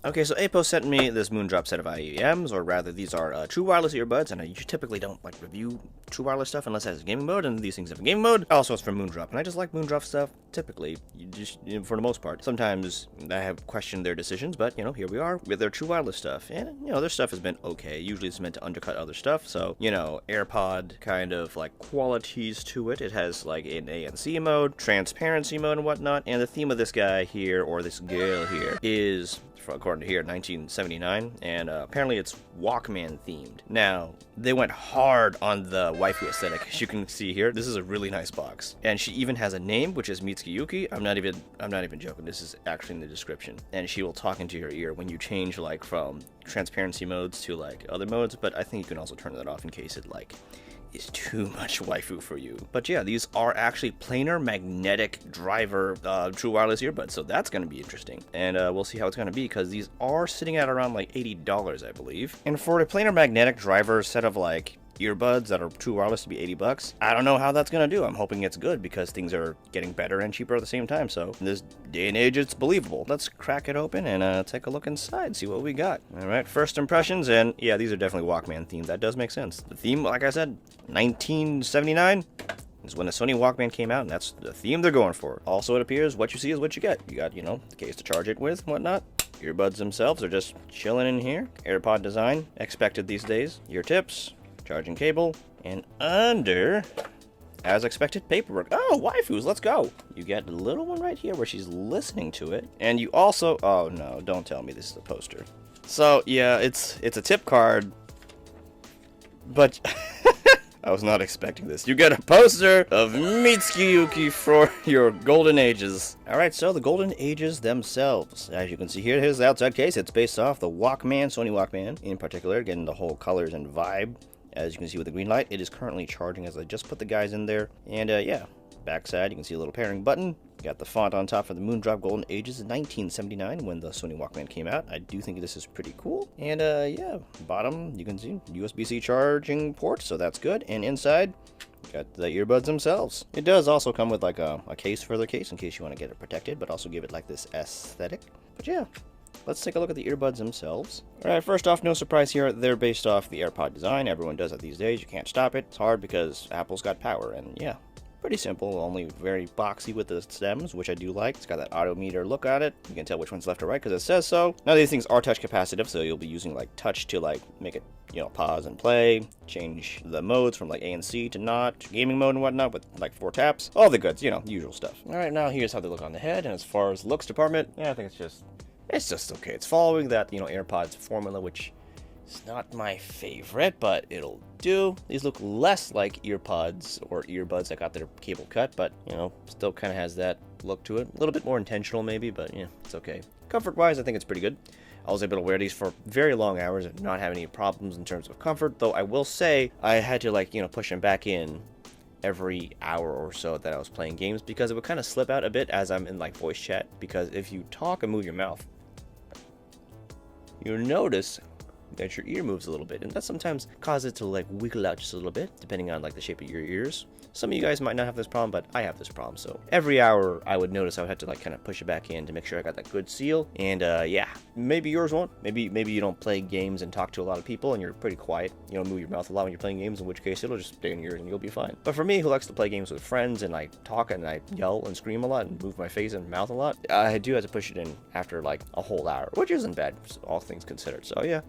Okay, so Apo sent me this Moondrop set of IEMs, or rather, these are true wireless earbuds, and I typically don't like review true wireless stuff unless it has a gaming mode, and these things have a gaming mode. Also, it's from Moondrop, and I just like Moondrop stuff. Typically, for the most part. Sometimes I have questioned their decisions, but here we are with their true wireless stuff, and their stuff has been okay. Usually, it's meant to undercut other stuff, so AirPod kind of like qualities to it. It has like an ANC mode, transparency mode, and whatnot. And the theme of this guy here, or this girl here, is, according to here, 1979, and apparently it's Walkman themed. Now, they went hard on the waifu aesthetic, as you can see here. This is a really nice box, and she even has a name, which is Mitsukiyuki. I'm not even joking. This is actually in the description, and she will talk into your ear when you change like from transparency modes to like other modes. But I think you can also turn that off in case it like is too much waifu for you. But yeah, these are actually planar magnetic driver true wireless earbuds, so that's going to be interesting. And we'll see how it's going to be, because these are sitting at around like $80, I believe. And for a planar magnetic driver set of like earbuds that are true wireless to be $80, I don't know how that's gonna do. I'm hoping it's good, because things are getting better and cheaper at the same time, so in this day and age it's believable. Let's crack it open and take a look inside, see what we got. Alright, first impressions, and yeah, these are definitely Walkman themed. That does make sense. The theme, like I said, 1979 is when the Sony Walkman came out, and that's the theme they're going for. Also, it appears what you see is what you get. You got, the case to charge it with and whatnot. Earbuds themselves are just chilling in here. AirPod design, expected these days. Ear tips, charging cable, and under, as expected, paperwork. Oh, waifus, let's go. You get a little one right here where she's listening to it. And you also, oh no, don't tell me this is a poster. So yeah, it's a tip card, but I was not expecting this. You get a poster of Mitsukiyuki for your golden ages. Alright, so the golden ages themselves. As you can see here, here's the outside case. It's based off the Walkman, Sony Walkman in particular, getting the whole colors and vibe. As you can see with the green light, it is currently charging as I just put the guys in there. And yeah, backside you can see a little pairing button. Got the font on top for the Moondrop Golden Ages in 1979 when the Sony Walkman came out. I do think this is pretty cool. And yeah, bottom you can see USB-C charging port, so that's good. And inside, got the earbuds themselves. It does also come with like a case for the case in case you want to get it protected, but also give it like this aesthetic. But yeah, let's take a look at the earbuds themselves. Alright, first off, no surprise here, they're based off the AirPod design. Everyone does it these days. You can't stop it. It's hard because Apple's got power, and yeah, pretty simple, only very boxy with the stems, which I do like. It's got that odometer look at it. You can tell which one's left or right because it says so. Now these things are touch capacitive, so you'll be using like touch to like make it, pause and play, change the modes from like ANC to not, gaming mode and whatnot with like 4 taps. All the goods, usual stuff. Alright, now here's how they look on the head, and as far as looks department, yeah, I think it's just okay. It's following that, AirPods formula, which is not my favorite, but it'll do. These look less like earpods or earbuds that got their cable cut, but, still kind of has that look to it. A little bit more intentional maybe, but yeah, it's okay. Comfort-wise, I think it's pretty good. I was able to wear these for very long hours and not have any problems in terms of comfort, though I will say I had to, push them back in every hour or so that I was playing games, because it would kind of slip out a bit as I'm in, voice chat, because if you talk and move your mouth, you'll notice that your ear moves a little bit, and that sometimes causes it to wiggle out just a little bit, depending on the shape of your ears. Some of you guys might not have this problem, but I have this problem. So every hour I would notice I would have to kind of push it back in to make sure I got that good seal. And yeah, maybe yours won't. Maybe you don't play games and talk to a lot of people and you're pretty quiet. You don't move your mouth a lot when you're playing games, in which case it'll just stay in your ears and you'll be fine. But for me, who likes to play games with friends and I talk and I yell and scream a lot and move my face and mouth a lot, I do have to push it in after a whole hour, which isn't bad, all things considered. So yeah.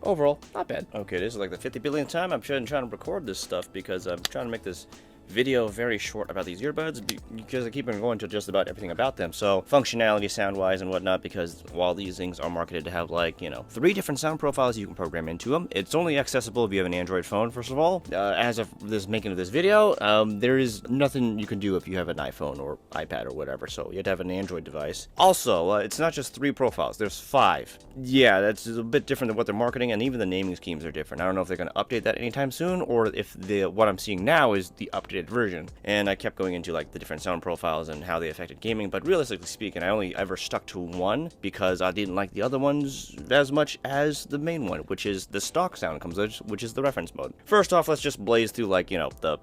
Overall, not bad. Okay, this is the 50 billionth time I'm trying to record this stuff, because I'm trying to make this video very short about these earbuds, because I keep on going to just about everything about them. So functionality, sound-wise and whatnot, because while these things are marketed to have 3 different sound profiles you can program into them, it's only accessible if you have an Android phone, first of all. As of this making of this video, there is nothing you can do if you have an iPhone or iPad or whatever, so you have to have an Android device. Also, it's not just 3 profiles, there's 5. Yeah, that's a bit different than what they're marketing, and even the naming schemes are different. I don't know if they're going to update that anytime soon, or if what I'm seeing now is the updated version. And I kept going into the different sound profiles and how they affected gaming, but realistically speaking, I only ever stuck to one because I didn't like the other ones as much as the main one, which is the stock sound comes, which is the reference mode. First off, let's just blaze through the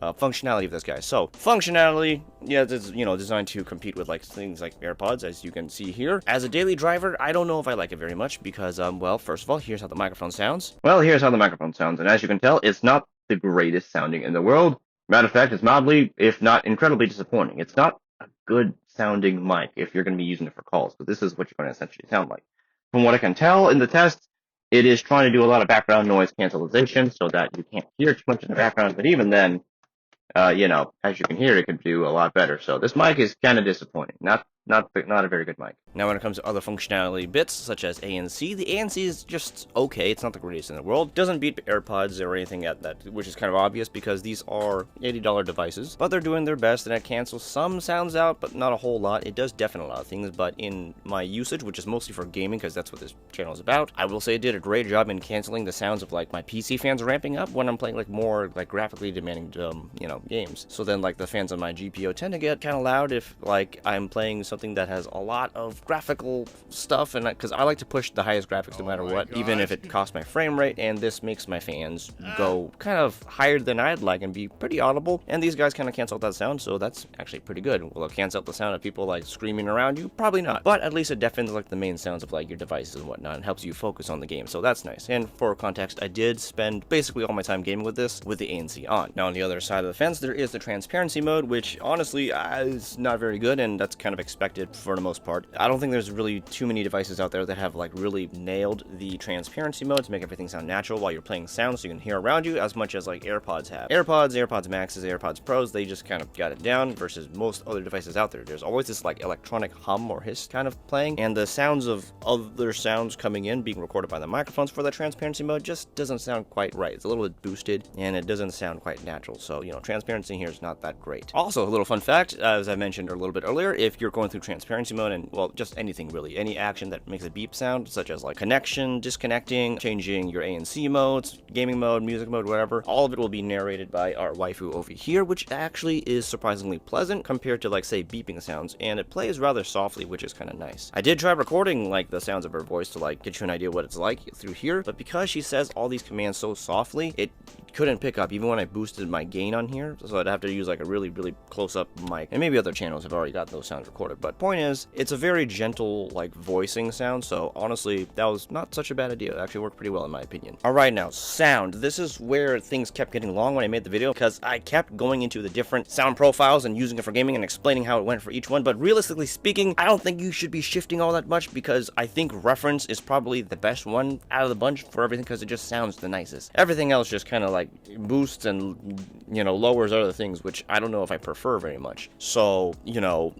functionality of this guy. So functionality, yeah, it's, you know, designed to compete with like things like AirPods, as you can see here. As a daily driver, I don't know if I like it very much because, well, first of all, here's how the microphone sounds. Well, here's how the microphone sounds, and as you can tell, it's not the greatest sounding in the world. Matter of fact, it's mildly, if not incredibly disappointing. It's not a good sounding mic if you're going to be using it for calls, but this is what you're going to essentially sound like. From what I can tell in the test, it is trying to do a lot of background noise cancellation so that you can't hear too much in the background, but even then, you know, as you can hear, it can do a lot better. So this mic is kind of disappointing. Not a very good mic. Now, when it comes to other functionality bits, such as ANC, the ANC is just okay. It's not the greatest in the world. Doesn't beat AirPods or anything at that, which is kind of obvious because these are $80 devices. But they're doing their best, and it cancels some sounds out, but not a whole lot. It does deafen a lot of things, but in my usage, which is mostly for gaming, because that's what this channel is about, I will say it did a great job in canceling the sounds of like my PC fans ramping up when I'm playing like more like graphically demanding, you know, games. So then like the fans on my GPO tend to get kind of loud if like I'm playing something that has a lot of graphical stuff, and because I like to push the highest graphics no matter what, even if it costs my frame rate, and this makes my fans go kind of higher than I'd like and be pretty audible, and these guys kind of cancel out that sound, so that's actually pretty good. Will it cancel out the sound of people like screaming around you? Probably not, but at least it deafens like the main sounds of like your devices and whatnot, and helps you focus on the game, so that's nice. And for context, I did spend basically all my time gaming with this with the ANC on. Now on the other side of the fence, there is the transparency mode, which honestly is not very good, and that's kind of expected for the most part. I don't think there's really too many devices out there that have like really nailed the transparency mode to make everything sound natural while you're playing sound so you can hear around you as much as like AirPods have. AirPods Maxes, AirPods Pros, they just kind of got it down versus most other devices out there. There's always this like electronic hum or hiss kind of playing, and the sounds of other sounds coming in being recorded by the microphones for that transparency mode just doesn't sound quite right. It's a little bit boosted and it doesn't sound quite natural. So, you know, transparency here is not that great. Also, a little fun fact, as I mentioned a little bit earlier, if you're going through transparency mode and, well, just anything really, any action that makes a beep sound, such as like connection, disconnecting, changing your ANC modes, gaming mode, music mode, whatever, all of it will be narrated by our waifu over here, which actually is surprisingly pleasant compared to like say beeping sounds, and it plays rather softly, which is kind of nice. I did try recording like the sounds of her voice to like get you an idea what it's like through here, but because she says all these commands so softly, it couldn't pick up even when I boosted my gain on here, so I'd have to use like a really close-up mic, and maybe other channels have already got those sounds recorded, but point is, it's a very gentle like voicing sound, so honestly that was not such a bad idea. It actually worked pretty well in my opinion. Alright, now sound. This is where things kept getting long when I made the video because I kept going into the different sound profiles and using it for gaming and explaining how it went for each one, but realistically speaking, I don't think you should be shifting all that much because I think reference is probably the best one out of the bunch for everything because it just sounds the nicest. Everything else just kind of like boosts and, you know, lowers other things, which I don't know if I prefer very much. So, you know,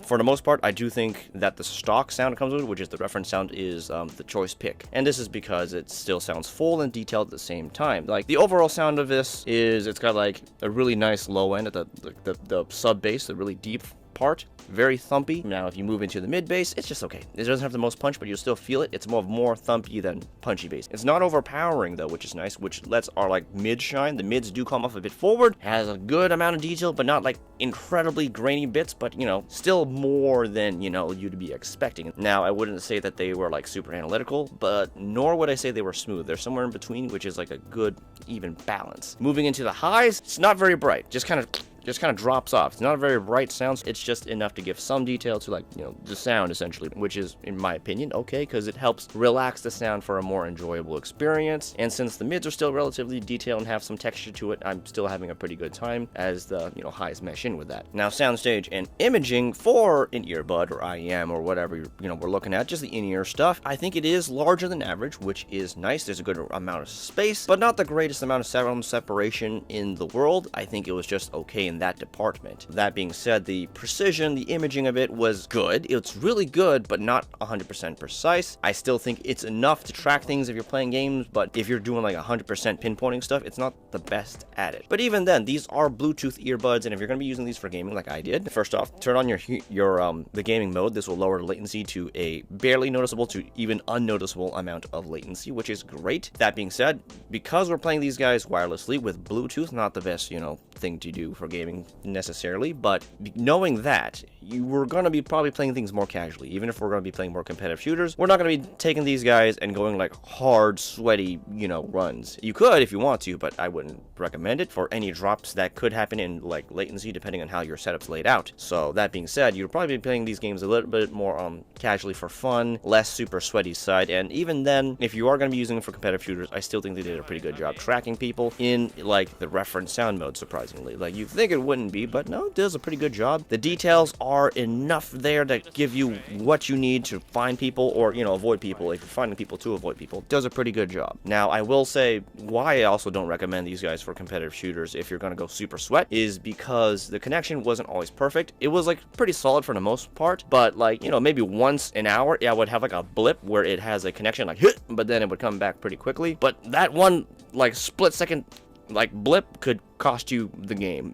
for the most part, I do think that the stock sound it comes with, which is the reference sound, is the choice pick. And this is because it still sounds full and detailed at the same time. Like, the overall sound of this is, it's got like a really nice low end at the sub bass, the really deep part, very thumpy. Now if you move into the mid bass, it's just okay. It doesn't have the most punch, but you'll still feel it. It's more thumpy than punchy bass. It's not overpowering though, which is nice, which lets our like mid shine. The mids do come off a bit forward, has a good amount of detail, but not like incredibly grainy bits, but you know, still more than, you know, you'd be expecting. Now I wouldn't say that they were like super analytical, but nor would I say they were smooth. They're somewhere in between, which is like a good even balance. Moving into the highs, it's not very bright, just kind of drops off. It's not a very bright sound. It's just enough to give some detail to, like, you know, the sound essentially, which is, in my opinion, okay, because it helps relax the sound for a more enjoyable experience. And since the mids are still relatively detailed and have some texture to it, I'm still having a pretty good time as the, you know, highs mesh in with that. Now, soundstage and imaging for an earbud or IEM or whatever, you know, we're looking at, just the in-ear stuff, I think it is larger than average, which is nice. There's a good amount of space, but not the greatest amount of sound separation in the world. I think it was just okay in that department. That being said, the precision, the imaging of it was good. It's really good, but not 100% precise. I still think it's enough to track things if you're playing games, but if you're doing like 100% pinpointing stuff, it's not the best at it. But even then, these are Bluetooth earbuds, and if you're going to be using these for gaming like I did, first off, turn on the gaming mode. This will lower latency to a barely noticeable to even unnoticeable amount of latency, which is great. That being said, because we're playing these guys wirelessly with Bluetooth, not the best, you know, thing to do for gaming necessarily, but knowing that, you were going to be probably playing things more casually. Even if we're going to be playing more competitive shooters, we're not going to be taking these guys and going like hard, sweaty, runs. You could if you want to, but I wouldn't recommend it for any drops that could happen in like latency depending on how your setup's laid out. So that being said, you'll probably be playing these games a little bit more casually for fun, less super sweaty side, and even then, if you are going to be using it for competitive shooters, I still think they did a pretty good job tracking people in like the reference sound mode, surprisingly. Like, you think it wouldn't be, but no, it does a pretty good job. The details are enough there to give you what you need to find people or, avoid people. If you're finding people to avoid people, it does a pretty good job. Now, I will say why I also don't recommend these guys for competitive shooters if you're going to go super sweat is because the connection wasn't always perfect. It was like pretty solid for the most part, but like, maybe once an hour, I would have like a blip where it has a connection like hit, but then it would come back pretty quickly. But that one like split second like blip could cost you the game,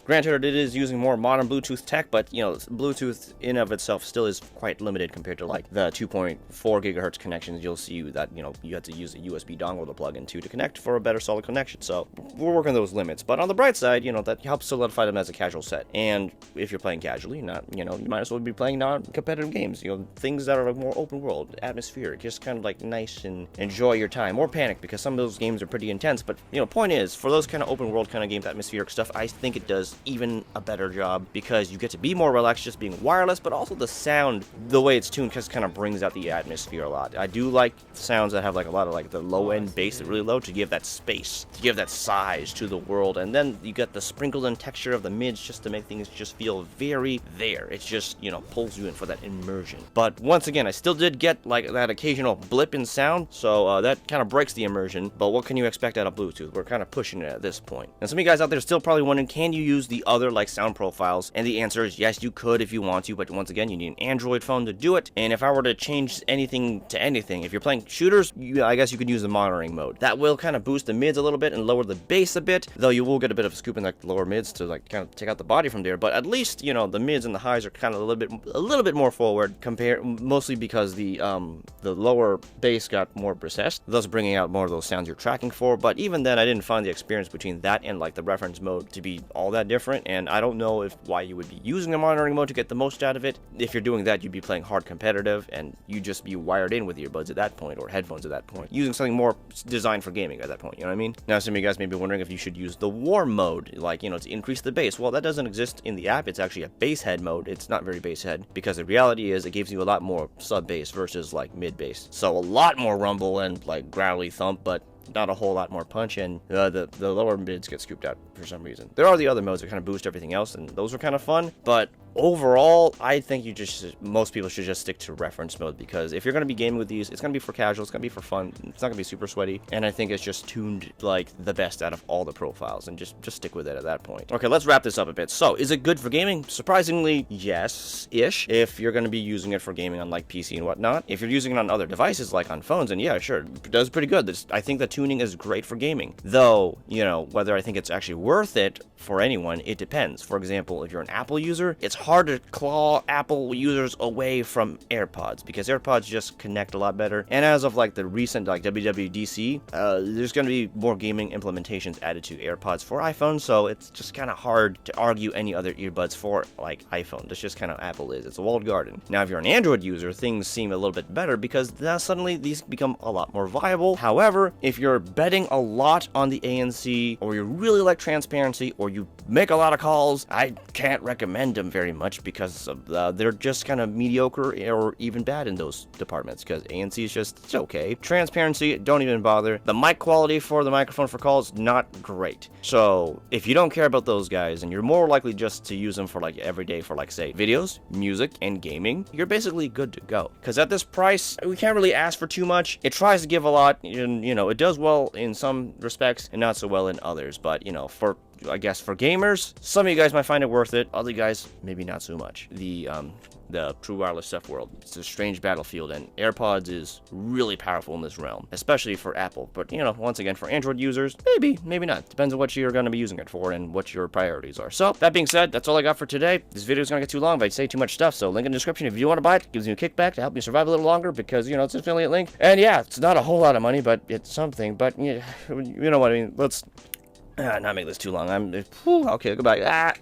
Granted, it is using more modern Bluetooth tech, but, Bluetooth in of itself still is quite limited compared to, like, the 2.4 gigahertz connections. You'll see that, you have to use a USB dongle to plug into to connect for a better solid connection. So, we're working those limits. But on the bright side, that helps solidify them as a casual set. And if you're playing casually, you might as well be playing non-competitive games, things that are like more open world, atmospheric, just kind of like nice and enjoy your time. Or panic, because some of those games are pretty intense. But, point is, for those kind of open world kind of games, atmospheric stuff, I think it does even a better job because you get to be more relaxed just being wireless, but also the sound, the way it's tuned, just kind of brings out the atmosphere a lot. I do like sounds that have like a lot of like the low end bass really low to give that space, to give that size to the world, and then you get the sprinkled in texture of the mids just to make things just feel very there. It's just, pulls you in for that immersion. But once again, I still did get like that occasional blip in sound, so that kind of breaks the immersion, but what can you expect out of Bluetooth? We're kind of pushing it at this point. And some of you guys out there are still probably wondering, can you use the other like sound profiles? And the answer is yes, you could if you want to, but once again, you need an Android phone to do it. And if I were to change anything to anything, if you're playing shooters, I guess you could use the monitoring mode. That will kind of boost the mids a little bit and lower the bass a bit, though you will get a bit of a scoop in like the lower mids to like kind of take out the body from there. But at least, the mids and the highs are kind of a little bit more forward mostly because the lower bass got more processed, thus bringing out more of those sounds you're tracking for. But even then, I didn't find the experience between that and like the reference mode to be all that different, and I don't know why you would be using the monitoring mode to get the most out of it. If you're doing that, you'd be playing hard competitive, and you'd just be wired in with earbuds at that point, or headphones at that point, using something more designed for gaming at that point, you know what I mean? Now, some of you guys may be wondering if you should use the warm mode, like, to increase the bass. Well, that doesn't exist in the app. It's actually a bass head mode. It's not very bass head, because the reality is it gives you a lot more sub bass versus like mid bass. So a lot more rumble and like growly thump, but not a whole lot more punch, and the lower mids get scooped out for some reason. There are the other modes that kind of boost everything else, and those are kind of fun, but overall, I think most people should just stick to reference mode, because if you're going to be gaming with these, it's going to be for casual, it's going to be for fun, it's not going to be super sweaty, and I think it's just tuned like the best out of all the profiles, and just stick with it at that point. Okay, let's wrap this up a bit. So, is it good for gaming? Surprisingly, yes-ish, if you're going to be using it for gaming on like PC and whatnot. If you're using it on other devices like on phones, and yeah, sure, it does pretty good. I think the tuning is great for gaming, though, whether I think it's actually worth it for anyone, it depends. For example, if you're an Apple user, it's hard to claw Apple users away from AirPods, because AirPods just connect a lot better. And as of like the recent like WWDC, there's going to be more gaming implementations added to AirPods for iPhone, so it's just kind of hard to argue any other earbuds for like iPhone. That's just kind of Apple is. It's a walled garden. Now, if you're an Android user, things seem a little bit better, because now suddenly these become a lot more viable. However, if you're betting a lot on the ANC, or you really like transparency, or you make a lot of calls, I can't recommend them very much, because they're just kind of mediocre or even bad in those departments, because ANC is just, it's okay. Transparency, don't even bother. The mic quality for the microphone for calls, not great. So if you don't care about those guys, and you're more likely just to use them for like every day for like say videos, music, and gaming, you're basically good to go. Because at this price, we can't really ask for too much. It tries to give a lot, and it does well in some respects and not so well in others. But I guess for gamers, some of you guys might find it worth it. Other guys, maybe not so much. The true wireless stuff world, it's a strange battlefield, and AirPods is really powerful in this realm, especially for Apple. But, once again, for Android users, maybe not. Depends on what you're going to be using it for and what your priorities are. So, that being said, that's all I got for today. This video is going to get too long if I say too much stuff, so link in the description if you want to buy it. It gives you a kickback to help me survive a little longer, because, it's an affiliate link. And yeah, it's not a whole lot of money, but it's something. But, you know what I mean. Not make this too long. Whew, okay, goodbye. Ah.